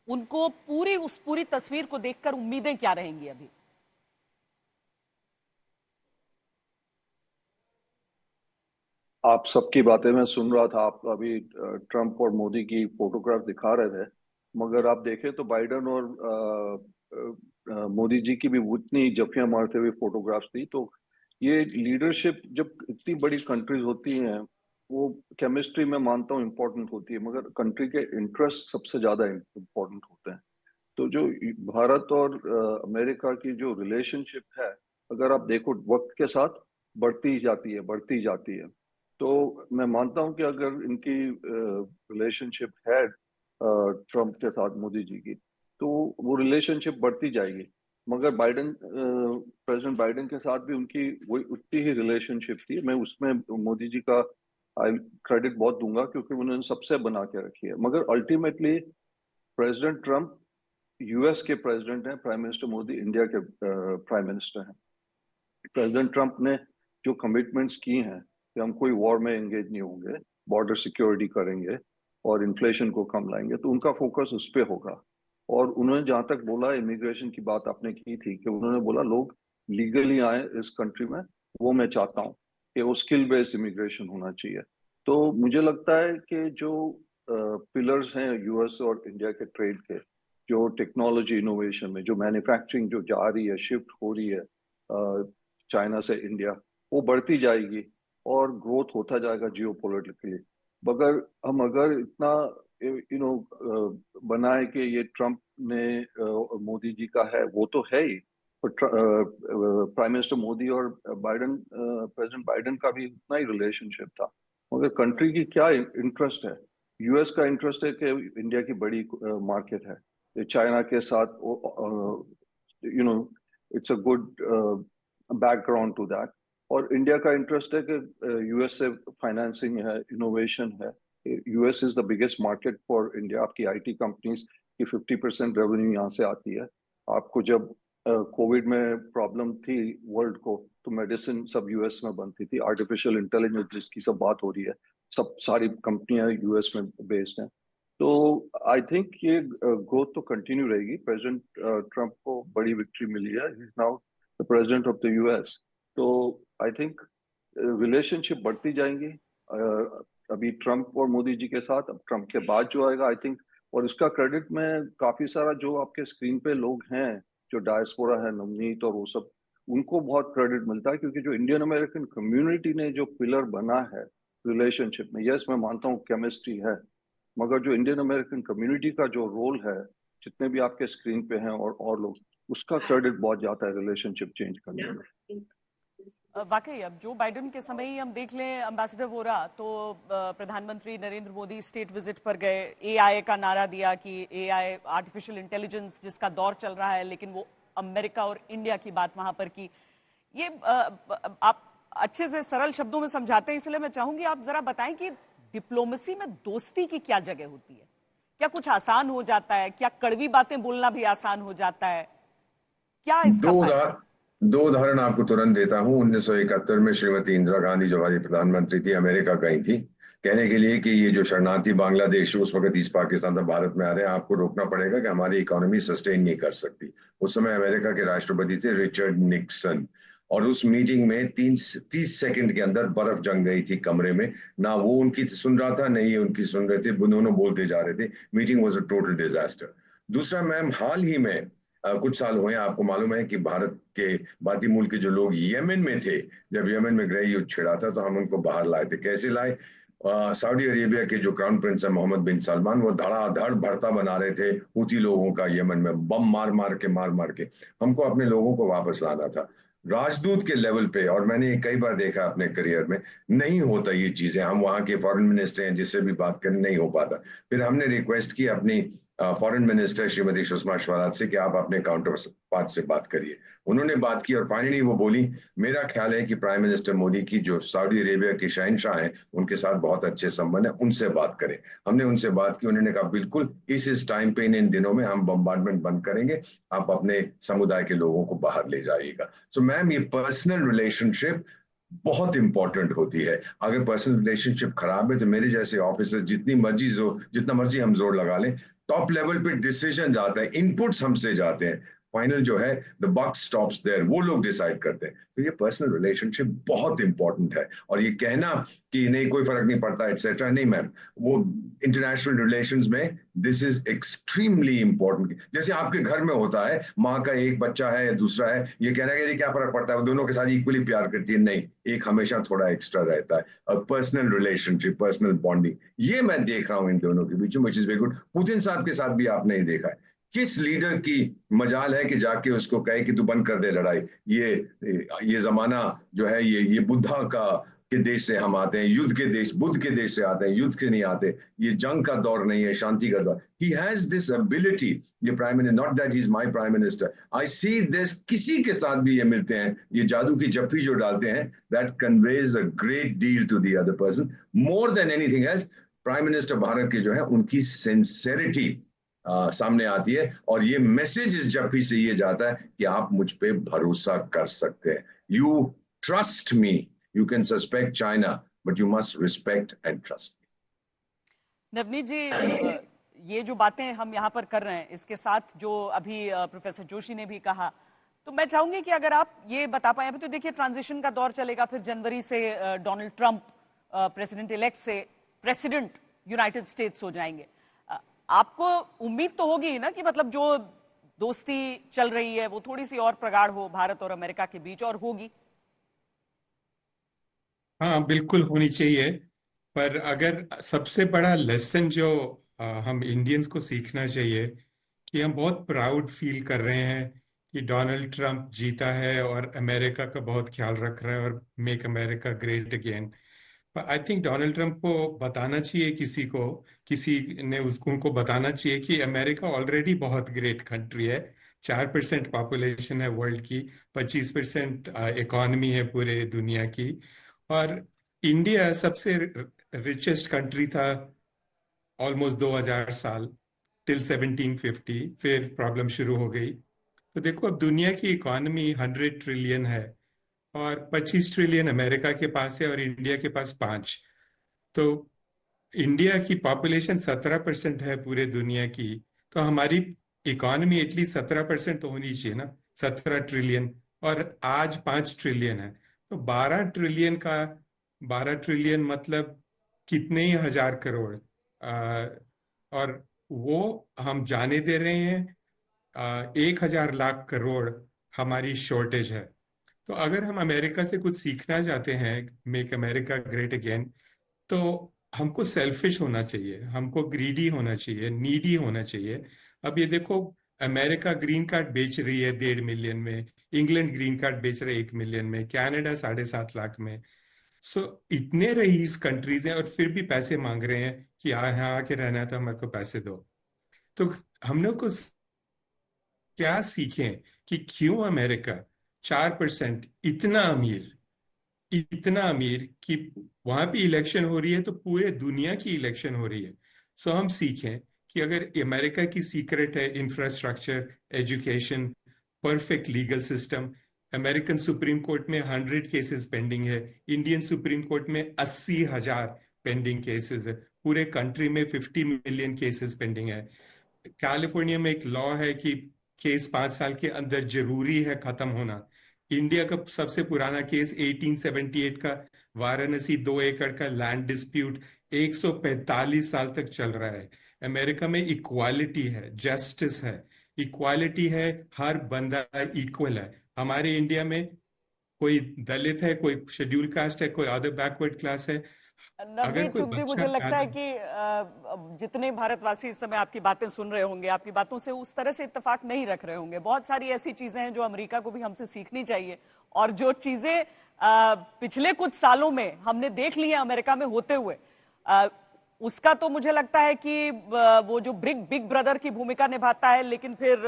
उनको पूरी तस्वीर को देखकर उम्मीदें क्या रहेंगी अभी? आप सबकी बातें मैं सुन रहा था। आप अभी ट्रंप और मोदी की फोटोग्राफ दिखा रहे थे, मगर आप देखें तो बाइडेन और मोदी जी की भी उतनी जफियां मारते हुए फोटोग्राफ्स थी। तो ये लीडरशिप, जब इतनी बड़ी कंट्रीज होती हैं, वो केमिस्ट्री में मानता हूँ इम्पोर्टेंट होती है, मगर कंट्री के इंटरेस्ट सबसे ज्यादा इम्पोर्टेंट होते हैं। तो जो भारत और अमेरिका की जो रिलेशनशिप है, अगर आप देखो वक्त के साथ बढ़ती जाती है। तो मैं मानता हूं कि अगर इनकी रिलेशनशिप है ट्रम्प के साथ मोदी जी की, तो वो रिलेशनशिप बढ़ती जाएगी। मगर प्रेसिडेंट बाइडेन के साथ भी उनकी वही उतनी ही रिलेशनशिप थी। मैं उसमें मोदी जी का क्रेडिट बहुत दूंगा, क्योंकि उन्होंने सबसे बना के रखी है। मगर अल्टीमेटली प्रेसिडेंट ट्रम्प यूएस के प्रेसिडेंट हैं, प्राइम मिनिस्टर मोदी इंडिया के प्राइम मिनिस्टर हैं। प्रेसिडेंट ट्रम्प ने जो कमिटमेंट्स की हैं कि हम कोई वॉर में एंगेज नहीं होंगे, बॉर्डर सिक्योरिटी करेंगे और इन्फ्लेशन को कम लाएंगे, तो उनका फोकस उस पर होगा। और उन्होंने जहां तक बोला, इमिग्रेशन की बात आपने की थी, कि उन्होंने बोला लोग लीगली आए इस कंट्री में, वो मैं चाहता हूँ कि वो स्किल बेस्ड इमिग्रेशन होना चाहिए। तो मुझे लगता है कि जो पिलर्स हैं यूएस और इंडिया के ट्रेड के, जो टेक्नोलॉजी इनोवेशन में जो मैन्युफैक्चरिंग जो जा रही है, शिफ्ट हो रही है चाइना से इंडिया, वो बढ़ती जाएगी और ग्रोथ होता जाएगा जियोपॉलिटिकली। मगर हम अगर इतना बनाए कि ये ट्रम्प ने मोदी जी का है, वो तो है ही, प्राइम मिनिस्टर मोदी और प्रेसिडेंट बाइडेन का भी उतना ही रिलेशनशिप था। मगर कंट्री की क्या इंटरेस्ट है? यूएस का इंटरेस्ट है कि इंडिया की बड़ी मार्केट है, चाइना के साथ it's a good background to that. और इंडिया का इंटरेस्ट है कि यूएस से फाइनेंसिंग है, इनोवेशन है। US is the biggest market for India. आपकी आईटी कंपनीज की 50% रेवेन्यू यहाँ से आती है। आपको जब कोविड में प्रॉब्लम थी वर्ल्ड को, तो मेडिसिन सब यूएस में बनती थी। आर्टिफिशियल इंटेलिजेंस जिसकी सब बात हो रही है, सब सारी कंपनियां यूएस में बेस्ड हैं। तो आई थिंक ये ग्रोथ तो कंटिन्यू रहेगी। प्रेसिडेंट ट्रम्प को बड़ी विक्ट्री मिली है, he is now the president of the US. तो आई थिंक रिलेशनशिप बढ़ती जाएंगी अभी ट्रम्प और मोदी जी के साथ। अब ट्रम्प के बाद जो आएगा, आई थिंक, और इसका क्रेडिट में काफी सारा जो आपके स्क्रीन पे लोग हैं, जो डायस्पोरा है, नवनीत और वो सब, उनको बहुत क्रेडिट मिलता है। क्योंकि जो इंडियन अमेरिकन कम्युनिटी ने जो पिलर बना है रिलेशनशिप में, यस मैं मानता हूँ केमिस्ट्री है, मगर जो इंडियन अमेरिकन कम्युनिटी का जो रोल है, जितने भी आपके स्क्रीन पे हैं और लोग, उसका क्रेडिट बहुत जाता है रिलेशनशिप चेंज करने में। वाकई अब जो बाइडेन के समय ही हम देख लें एम्बेसडर वोरा, तो प्रधानमंत्री नरेंद्र मोदी स्टेट विजिट पर गए, एआई का नारा दिया कि एआई आर्टिफिशियल इंटेलिजेंस जिसका दौर चल रहा है, लेकिन वो अमेरिका और इंडिया की बात वहां पर की। ये आप अच्छे से सरल शब्दों में समझाते हैं, इसलिए मैं चाहूंगी आप जरा बताएं कि डिप्लोमेसी में दोस्ती की क्या जगह होती है? क्या कुछ आसान हो जाता है? क्या कड़वी बातें बोलना भी आसान हो जाता है? क्या इसका फायदा? दो उदाहरण आपको तुरंत देता हूं। 1971 में श्रीमती इंदिरा गांधी जो हमारी प्रधानमंत्री थी, अमेरिका गई थी कहने के लिए कि ये जो शरणार्थी बांग्लादेश उस वक्त ईस्ट पाकिस्तान से भारत में आ रहे हैं, आपको रोकना पड़ेगा कि हमारी इकोनॉमी सस्टेन नहीं कर सकती। उस समय अमेरिका के राष्ट्रपति थे रिचर्ड निक्सन, और उस मीटिंग में 30 सेकंड के अंदर बर्फ जम गई थी कमरे में। ना वो उनकी सुन रहा था, नहीं उनकी सुन रहे थे, दोनों बोलते जा रहे थे। Meeting was a total disaster. दूसरा मैम, हाल ही में कुछ साल हुए आपको मालूम है कि भारत के भारतीय मूल के जो लोग यमन में थे, जब यमन में गृह युद्ध छिड़ा था तो हम उनको बाहर लाए थे। कैसे लाए? सऊदी अरेबिया के जो क्राउन प्रिंस है मोहम्मद बिन सलमान, वो धड़ाधड़ भरता बना रहे थे हूती लोगों का यमन में, बम मार मार के हमको अपने लोगों को वापस लाना था। राजदूत के लेवल पे, और मैंने कई बार देखा अपने करियर में, नहीं होता ये चीजें। हम वहां के फॉरेन मिनिस्टर हैं, जिससे भी बात करें नहीं हो पाता। फिर हमने रिक्वेस्ट की अपनी फॉरेन मिनिस्टर श्रीमती सुषमा स्वराज से कि आप अपने काउंटर पार्ट से बात करिए। उन्होंने बात की और फाइनली वो बोली, मेरा ख्याल है कि प्राइम मिनिस्टर मोदी की जो सऊदी अरेबिया के शहंशाह हैं उनके साथ बहुत अच्छे संबंध है, उनसे बात करें। हमने उनसे बात की, उन्होंने कहा बिल्कुल इस टाइम पे इन दिनों में हम बम्बार्डमेंट बंद करेंगे, आप अपने समुदाय के लोगों को बाहर ले जाइएगा। सो मैम, ये पर्सनल रिलेशनशिप बहुत इंपॉर्टेंट होती है। अगर पर्सनल रिलेशनशिप खराब है तो मेरे जैसे ऑफिसर जितना मर्जी हम जोर लगा लें, टॉप लेवल पे डिसीजन जाता है, इनपुट्स हमसे जाते हैं, फाइनल जो है द बक स्टॉप्स देयर, वो लोग डिसाइड करते हैं। तो ये पर्सनल रिलेशनशिप बहुत इंपॉर्टेंट है। और ये कहना कि नहीं कोई फर्क नहीं पड़ता एटसेट्रा, नहीं मैम, वो इंटरनेशनल रिलेशंस में दिस इज एक्सट्रीमली इंपॉर्टेंट। जैसे आपके घर में होता है, माँ का एक बच्चा है या दूसरा है, ये कहना कि क्या फर्क पड़ता है, वो दोनों के साथ इक्वली प्यार करती है, नहीं, एक हमेशा थोड़ा एक्स्ट्रा रहता है। पर्सनल रिलेशनशिप, पर्सनल बॉन्डिंग, ये मैं देख रहा हूँ इन दोनों के बीच में, which is very good. Putin साहब के साथ भी आपने ही देखा है। किस लीडर की मजाल है कि जाके उसको कहे कि तू बंद कर दे लड़ाई। ये जमाना जो है, ये बुद्धा के देश से हम आते हैं, बुद्ध के देश से आते हैं, युद्ध के नहीं आते। ये जंग का दौर नहीं है, शांति का दौर। ही हैज दिस एबिलिटी, ये prime minister, not that he is my prime minister, I see this, किसी के साथ भी ये मिलते हैं, ये जादू की जप्पी जो डालते हैं, that conveys a great deal to the other person more than anything else. Prime minister Bharat के जो है, उनकी सिंसेरिटी सामने आती है, और ये मैसेज इस जप्पी से ये जाता है कि आप मुझ पे भरोसा कर सकते हैं। You trust me, you can suspect China, but you must respect and trust me. Navneet ji, ये जो बातें हम यहाँ पर कर रहे हैं, इसके साथ जो अभी प्रोफेसर जोशी ने भी कहा, तो मैं चाहूंगी कि अगर आप ये बता पाए। अभी तो देखिए ट्रांजिशन का दौर चलेगा, फिर जनवरी से डोनाल्ड ट्रंप प्रेसिडेंट इलेक्ट से प्रेसिडेंट यूनाइटेड स्टेट्स हो जाएंगे। आपको उम्मीद तो होगी ना कि मतलब जो दोस्ती चल रही है वो थोड़ी सी और प्रगाढ़ हो भारत और अमेरिका के बीच, और होगी? हाँ, बिल्कुल होनी चाहिए। पर अगर सबसे बड़ा लेसन जो हम इंडियंस को सीखना चाहिए, कि हम बहुत प्राउड फील कर रहे हैं कि डोनाल्ड ट्रंप जीता है और अमेरिका का बहुत ख्याल रख रहा है और make America great again. I think Donald Trump को बताना चाहिए, किसी ने उनको बताना चाहिए कि अमेरिका ऑलरेडी बहुत ग्रेट कंट्री है। 4% पॉपुलेशन है वर्ल्ड की, 25% इकोनॉमी है पूरे दुनिया की, और इंडिया सबसे रिचेस्ट कंट्री था ऑलमोस्ट 2000 साल, टिल 1750, फिर प्रॉब्लम शुरू हो गई। तो देखो अब दुनिया की इकोनॉमी 100 ट्रिलियन है, और 25 ट्रिलियन अमेरिका के पास है और इंडिया के पास 5। तो इंडिया की पॉपुलेशन 17% है पूरे दुनिया की, तो हमारी इकोनॉमी एटलीस्ट 17% तो होनी चाहिए ना, 17 ट्रिलियन, और आज 5 ट्रिलियन है। तो 12 ट्रिलियन मतलब कितने ही हजार करोड़, और वो हम जाने दे रहे हैं 1000 लाख करोड़ हमारी शॉर्टेज है। तो अगर हम अमेरिका से कुछ सीखना चाहते हैं, मेक अमेरिका ग्रेट अगेन, तो हमको सेल्फिश होना चाहिए, हमको ग्रीडी होना चाहिए, नीडी होना चाहिए। अब ये देखो, अमेरिका ग्रीन कार्ड बेच रही है 1.5 मिलियन में, इंग्लैंड ग्रीन कार्ड बेच रहा है 1 मिलियन में, कनाडा 7.5 लाख में। सो इतने रईस कंट्रीज हैं और फिर भी पैसे मांग रहे हैं कि यहाँ आके रहना है तो हमारे को पैसे दो। तो हम लोग को क्या सीखें कि क्यों अमेरिका 4% इतना अमीर इतना अमीर कि वहां भी इलेक्शन हो रही है तो पूरे दुनिया की इलेक्शन हो रही है। सो हम सीखें कि अगर अमेरिका की सीक्रेट है infrastructure, education, perfect legal system. American supreme court में 100 केसेस पेंडिंग है, इंडियन सुप्रीम कोर्ट में 80,000 पेंडिंग केसेस है, पूरे कंट्री में 50 मिलियन केसेस पेंडिंग है। कैलिफोर्निया में एक लॉ है कि केस 5 साल के अंदर जरूरी है खत्म होना। इंडिया का सबसे पुराना केस 1878 का वाराणसी 2 एकड़ का लैंड डिस्प्यूट 145 साल तक चल रहा है। अमेरिका में इक्वालिटी है, जस्टिस है, इक्वालिटी है, हर बंदा इक्वल है। हमारे इंडिया में कोई दलित है, कोई शेड्यूल कास्ट है, कोई अदर बैकवर्ड क्लास है। नवनीत चुग जी, मुझे लगता है कि जितने भारतवासी इस समय आपकी बातें सुन रहे होंगे, आपकी बातों से उस तरह से इत्तेफाक नहीं रख रहे होंगे। बहुत सारी ऐसी चीजें हैं जो अमेरिका को भी हमसे सीखनी चाहिए, और जो चीजें पिछले कुछ सालों में हमने देख ली है अमेरिका में होते हुए, उसका तो मुझे लगता है कि वो जो बिग ब्रदर की भूमिका निभाता है, लेकिन फिर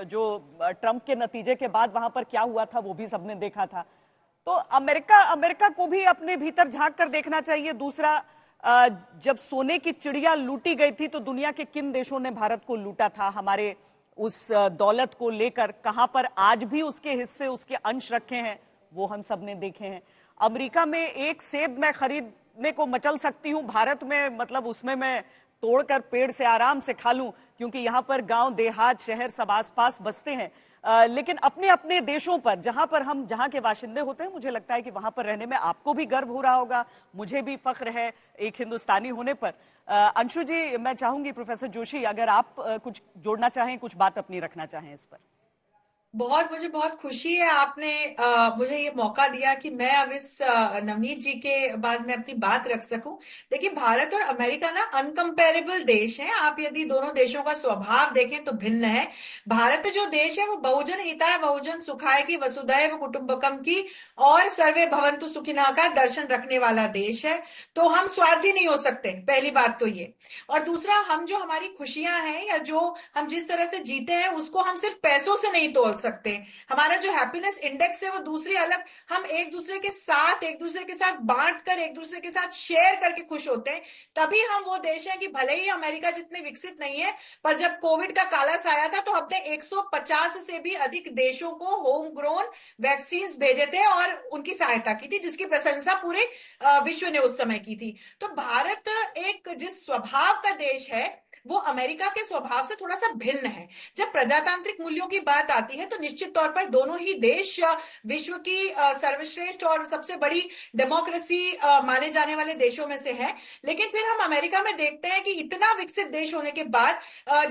जो ट्रंप के नतीजे के बाद वहां पर क्या हुआ था वो भी सबने देखा था। तो अमेरिका को भी अपने भीतर झांक कर देखना चाहिए। दूसरा, जब सोने की चिड़िया लूटी गई थी तो दुनिया के किन देशों ने भारत को लूटा था? हमारे उस दौलत को लेकर कहां पर आज भी उसके हिस्से, उसके अंश रखे हैं, वो हम सब ने देखे हैं। अमेरिका में एक सेब मैं खरीदने को मचल सकती हूं, भारत में मतलब उसमें मैं तोड़कर पेड़ से आराम से खा लूं, क्योंकि यहां पर गांव देहात शहर सब आसपास बसते हैं। लेकिन अपने अपने देशों पर जहां के बाशिंदे होते हैं, मुझे लगता है कि वहां पर रहने में आपको भी गर्व हो रहा होगा, मुझे भी फख्र है एक हिंदुस्तानी होने पर। अंशु जी, मैं चाहूंगी प्रोफेसर जोशी, अगर आप कुछ जोड़ना चाहें, कुछ बात अपनी रखना चाहें इस पर। मुझे बहुत खुशी है आपने मुझे ये मौका दिया कि मैं अब इस नवनीत जी के बाद में अपनी बात रख सकूं। देखिए, भारत और अमेरिका ना अनकंपेरेबल देश हैं। आप यदि दोनों देशों का स्वभाव देखें तो भिन्न है। भारत जो देश है वो बहुजन हिताय बहुजन सुखाय की, वसुधैव कुटुंबकम की और सर्वे भवन्तु सुखिनः का दर्शन रखने वाला देश है। तो हम स्वार्थी नहीं हो सकते, पहली बात तो ये। और दूसरा, हम जो हमारी खुशियां हैं या जो हम जिस तरह से जीते हैं उसको हम सिर्फ पैसों से नहीं तोल सकते। हमारा जो हैप्पीनेस इंडेक्स है वो दूसरी अलग, हम एक दूसरे के साथ बांट कर, एक दूसरे के साथ शेयर करके खुश होते हैं। तभी हम वो देश है कि भले ही अमेरिका जितने विकसित नहीं है, पर जब कोविड का काला साया था तो हमने 150 से भी अधिक देशों को होम ग्रोन वैक्सीन भेजे थे और उनकी सहायता की थी, जिसकी प्रशंसा पूरे विश्व ने उस समय की थी। तो भारत एक जिस स्वभाव का देश है वो अमेरिका के स्वभाव से थोड़ा सा भिन्न है। जब प्रजातांत्रिक मूल्यों की बात आती है तो निश्चित तौर पर दोनों ही देश विश्व की सर्वश्रेष्ठ और सबसे बड़ी डेमोक्रेसी माने जाने वाले देशों में से है। लेकिन फिर हम अमेरिका में देखते हैं कि इतना विकसित देश होने के बाद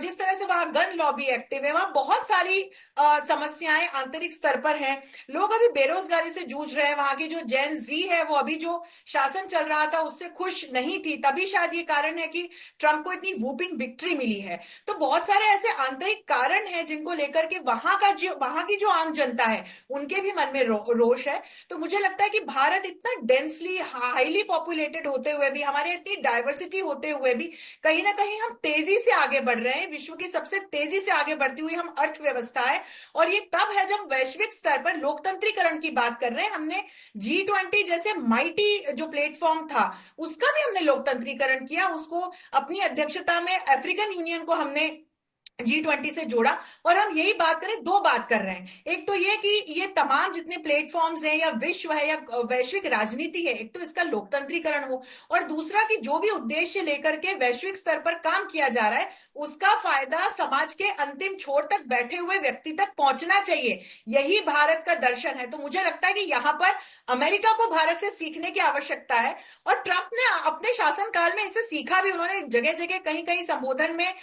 जिस तरह से वहां गन लॉबी एक्टिव है, वहां बहुत सारी समस्याएं आंतरिक स्तर पर हैं। लोग अभी बेरोजगारी से जूझ रहे हैं। वहां की जो जेन जी है वो अभी जो शासन चल रहा था उससे खुश नहीं थी, तभी शायद ये कारण है कि ट्रंप को इतनी वूपिंग विक्ट्री मिली है। तो बहुत सारे ऐसे आंतरिक कारण हैं जिनको लेकर के वहां की जो आम जनता है उनके भी मन में रोष है। तो मुझे लगता है कि भारत इतना डेंसली हाईली पॉपुलेटेड होते हुए भी, हमारे इतनी डाइवर्सिटी होते हुए भी कहीं ना कहीं हम तेजी से आगे बढ़ रहे हैं। विश्व की सबसे तेजी से आगे बढ़ती हुई हम अर्थव्यवस्था है, और ये तब है जब वैश्विक स्तर पर लोकतंत्रीकरण की बात कर रहे हैं। हमने G20 जैसे माइटी जो प्लेटफॉर्म था उसका भी हमने लोकतंत्रीकरण किया, उसको अपनी अध्यक्षता में अफ्रीकन यूनियन को हमने G20 से जोड़ा। और हम यही बात करें, दो बात कर रहे हैं। एक तो ये कि ये तमाम जितने प्लेटफॉर्म्स हैं या विश्व है या वैश्विक राजनीति है, एक तो इसका लोकतंत्रीकरण हो, और दूसरा कि जो भी उद्देश्य लेकर के वैश्विक स्तर पर काम किया जा रहा है उसका फायदा समाज के अंतिम छोर तक बैठे हुए व्यक्ति तक पहुंचना चाहिए। यही भारत का दर्शन है। तो मुझे लगता है कि यहाँ पर अमेरिका को भारत से सीखने की आवश्यकता है, और ट्रंप ने अपने शासनकाल में इसे सीखा भी। उन्होंने जगह जगह कहीं कहीं संबोधन में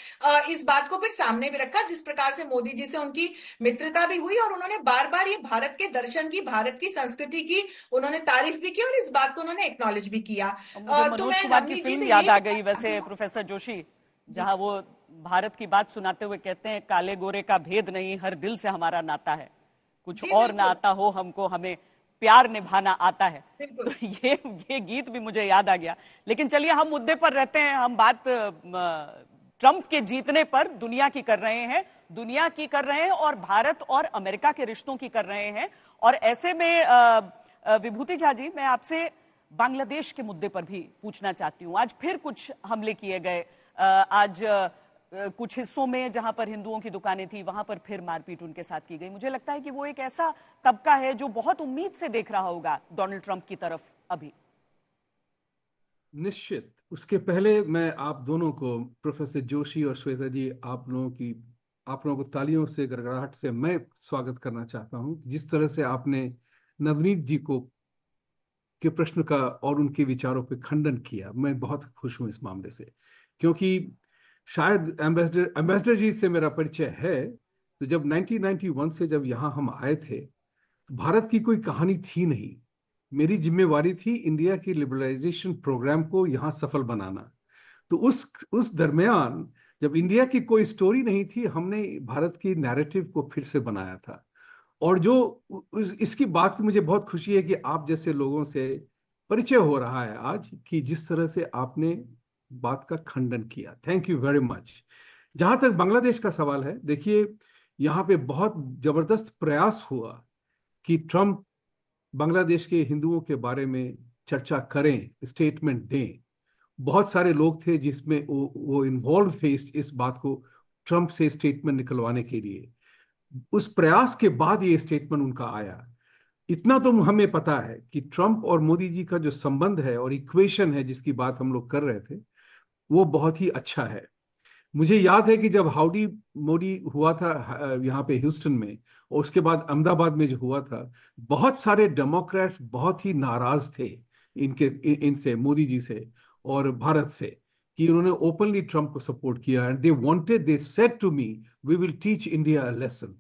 इस बात को फिर सामने भी रखा, जिस प्रकार से मोदी जी से उनकी मित्रता भी हुई, और उन्होंने बार बार ये भारत के दर्शन की, भारत की संस्कृति की उन्होंने तारीफ भी की और इस बात को उन्होंने एक्नॉलेज भी किया। तो मैं नवनीत जी से याद आ गई वैसे प्रोफेसर जोशी, जहां वो भारत की बात सुनाते हुए कहते हैं, काले गोरे का भेद नहीं, हर दिल से हमारा नाता है, कुछ और ना आता हो हमको, हमें प्यार निभाना आता है। तो ये गीत भी मुझे याद आ गया। लेकिन चलिए हम मुद्दे पर रहते हैं। हम बात ट्रंप के जीतने पर दुनिया की कर रहे हैं और भारत और अमेरिका के रिश्तों की कर रहे हैं। और ऐसे में विभूति झा जी, मैं आपसे बांग्लादेश के मुद्दे पर भी पूछना चाहती हूँ। आज फिर कुछ हमले किए गए। आज कुछ हिस्सों में जहां पर हिंदुओं की दुकानें थी वहां पर फिर मारपीट उनके साथ की गई। मुझे लगता है कि वो एक ऐसा तबका है जो बहुत उम्मीद से देख रहा होगा डोनाल्ड ट्रंप की तरफ अभी। निश्चित। उसके पहले मैं आप दोनों को, प्रोफेसर जोशी और श्वेता जी, आप लोगों को तालियों से, गड़गड़ाहट से मैं स्वागत करना चाहता हूं। जिस तरह से आपने नवनीत जी के प्रश्न का और उनके विचारों पे खंडन किया, मैं बहुत खुश हूं इस मामले से, क्योंकि शायद एम्बेसडर जी से मेरा परिचय है तो जब 1991 से जब यहाँ हम आए थे तो भारत की कोई कहानी थी नहीं। मेरी जिम्मेवारी थी इंडिया की लिबरलाइजेशन प्रोग्राम को यहाँ सफल बनाना। तो उस दरमियान जब इंडिया की कोई स्टोरी नहीं थी, हमने भारत की नैरेटिव को फिर से बनाया था। और जो इसकी बात की मुझे बहुत खुशी है कि आप जैसे लोगों से परिचय हो रहा है आज, कि जिस तरह से आपने बात का खंडन किया। Thank you very much. जहां तक बांग्लादेश का सवाल है, देखिए यहाँ पे बहुत जबरदस्त प्रयास हुआ कि ट्रंप बांग्लादेश के हिंदुओं के बारे में चर्चा करें, स्टेटमेंट दें। बहुत सारे लोग थे जिसमें वो इन्वॉल्व थे इस बात को ट्रंप से स्टेटमेंट निकलवाने के लिए। उस प्रयास के बाद ये स्टेटमेंट उनका आया। इतना तो हमें पता है कि ट्रंप और मोदी जी का जो संबंध है और इक्वेशन है जिसकी बात हम लोग कर रहे थे, वो बहुत ही अच्छा है। मुझे याद है कि जब हाउडी मोदी हुआ था यहाँ पे ह्यूस्टन में, और उसके बाद अहमदाबाद में जो हुआ था, बहुत सारे डेमोक्रेट्स बहुत ही नाराज थे इनसे, मोदी जी से और भारत से, कि उन्होंने ओपनली ट्रंप को सपोर्ट किया। And they said to me, we will teach India a lesson.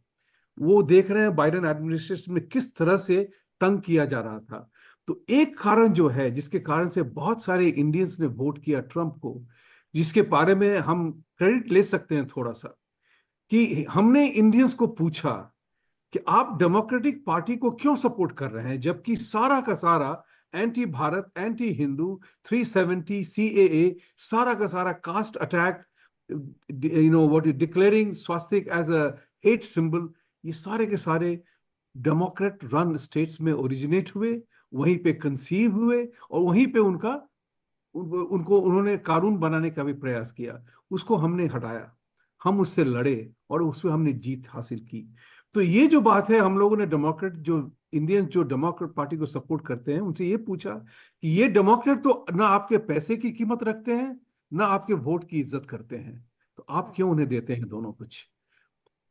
वो देख रहे हैं बाइडेन एडमिनिस्ट्रेशन में किस तरह से तंग किया जा रहा था। तो एक कारण जो है जिसके कारण से बहुत सारे इंडियंस ने वोट किया ट्रंप को, जिसके बारे में हम क्रेडिट ले सकते हैं थोड़ा सा, कि हमने इंडियंस को पूछा कि आप डेमोक्रेटिक पार्टी को क्यों सपोर्ट कर रहे हैं, जबकि सारा का सारा anti Bharat, anti Hindu, 370 CAA, सारा का सारा caste attack, declaring swastika as a hate symbol, ये सारे के सारे डेमोक्रेट रन स्टेट्स में ओरिजिनेट हुए, वहीं पे कंसीव हुए, और वहीं पे उन्होंने कानून बनाने का भी प्रयास किया। उसको हमने हटाया, हम उससे लड़े और उसमें हमने जीत हासिल की। तो ये जो बात है, हम लोगों ने इंडियन जो डेमोक्रेट पार्टी को सपोर्ट करते हैं, उनसे ये पूछा कि ये डेमोक्रेट तो ना आपके पैसे की कीमत रखते हैं, ना आपके वोट की इज्जत करते हैं, तो आप क्यों उन्हें देते हैं दोनों कुछ?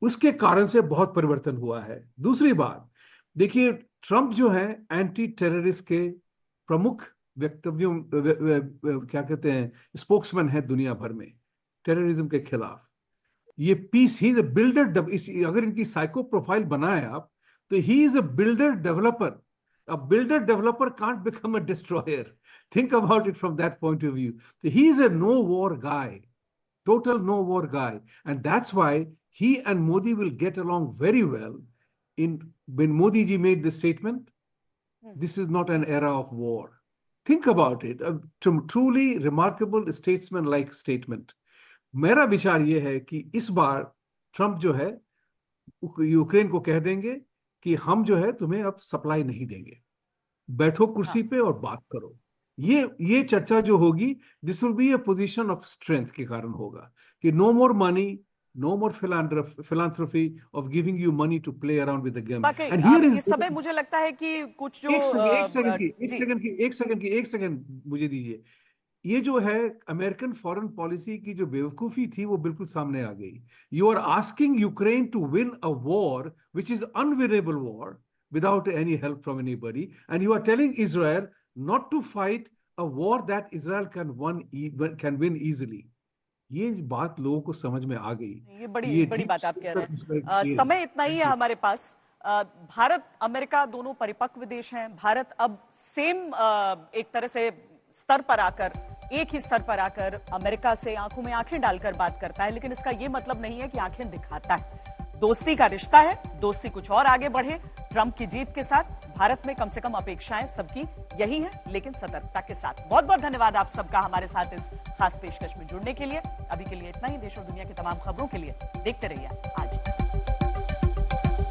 उसके कारण से बहुत परिवर्तन हुआ है। दूसरी बात देखिए, ट्रंप जो है एंटी टेररिस्ट के प्रमुख वक्तव्यों, क्या कहते हैं, स्पोक्समैन है दुनिया भर में टेररिज्म के खिलाफ। ये peace, he is a builder. अगर इनकी साइको प्रोफाइल बनाए आप, तो he is a builder developer. A builder developer can't become a destroyer. Think about it from that point of view. तो he is a no war guy, total no war guy, and that's why he and Modi will get along very well. When Modi ji made the statement, this is not an era of war. Think about it, a truly remarkable statesman-like statement. मेरा विचार ये है कि इस बार Trump जो है Ukraine को कह देंगे कि हम जो है तुम्हें अब सप्लाई नहीं देंगे, बैठो कुर्सी पे और बात करो। ये चर्चा जो होगी, this will be a position of strength के कारण होगा कि no more money, no more philanthropy of giving you money to play around with the game. And here is, इस समय मुझे लगता है कि कुछ जो एक सेकंड मुझे दीजिए। ये जो है अमेरिकन फॉरेन पॉलिसी की जो बेवकूफी थी, वो बिल्कुल सामने आ गई। You are asking Ukraine to win a war which is unwinnable war without any help from anybody, and you are telling Israel not to fight a war that Israel can win easily. ये बात लोगों को समझ में आ गई। ये बड़ी बात आप कह रहे हैं। समय इतना ही है हमारे पास। भारत अमेरिका दोनों परिपक्व देश हैं। भारत अब सेम एक तरह से स्तर पर आकर, एक ही स्तर पर आकर अमेरिका से आंखों में आंखें डालकर बात करता है, लेकिन इसका यह मतलब नहीं है कि आंखें दिखाता है। दोस्ती का रिश्ता है, दोस्ती कुछ और आगे बढ़े। ट्रंप की जीत के साथ भारत में कम से कम अपेक्षाएं सबकी यही है, लेकिन सतर्कता के साथ। बहुत बहुत धन्यवाद आप सबका हमारे साथ इस खास पेशकश में जुड़ने के लिए। अभी के लिए इतना ही। देश और दुनिया की तमाम खबरों के लिए देखते रहिए आज तक।